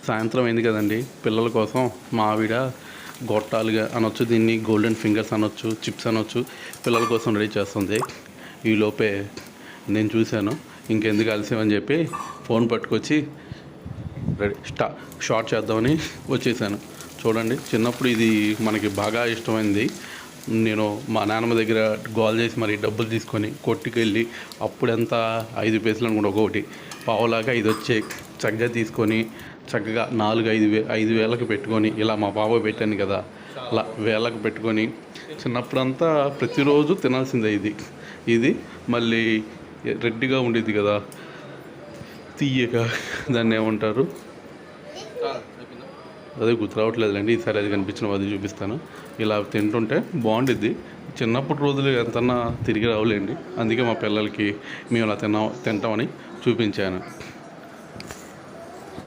సాయంత్రం అయింది కదండి, పిల్లల కోసం మా ఆవిడ గొట్టాలుగా అనొచ్చు, దీన్ని గోల్డెన్ ఫింగర్స్ అనొచ్చు, చిప్స్ అనొచ్చు, పిల్లల కోసం రెడీ చేస్తుంది. ఈలోపే నేను చూశాను, ఇంకెందుకు ఆలస్యం అని చెప్పి ఫోన్ పట్టుకొచ్చి రెడీ షార్ట్ చేద్దామని వచ్చేసాను. చూడండి, చిన్నప్పుడు ఇది మనకి బాగా ఇష్టమైంది. నేను మా నాన్నమ్మ దగ్గర గోల్ చేసి మరి డబ్బులు తీసుకొని కొట్టుకెళ్ళి, అప్పుడెంత 5 పైసలు అనుకుంటా, ఒకటి పావులాగా 5 వచ్చే చక్కగా తీసుకొని చక్కగా 4-5 వేలకు పెట్టుకొని, ఇలా మా బాబాయ్ పెట్టాను కదా, అలా వేలకు పెట్టుకొని చిన్నప్పుడంతా ప్రతిరోజు తినాల్సిందే. ఇది మళ్ళీ రెడ్డిగా ఉండేది కదా, తీయగా, దాన్ని ఏమంటారు, అదే గుర్తు రావట్లేదులేండి. ఈసారి అది కనిపించిన అది చూపిస్తాను. ఇలా తింటుంటే బాగుండిద్ది. చిన్నప్పటి రోజులు ఎంతన్నా తిరిగి రావులేండి. అందుకే మా పిల్లలకి మేము ఇలా తింటామని చూపించాను.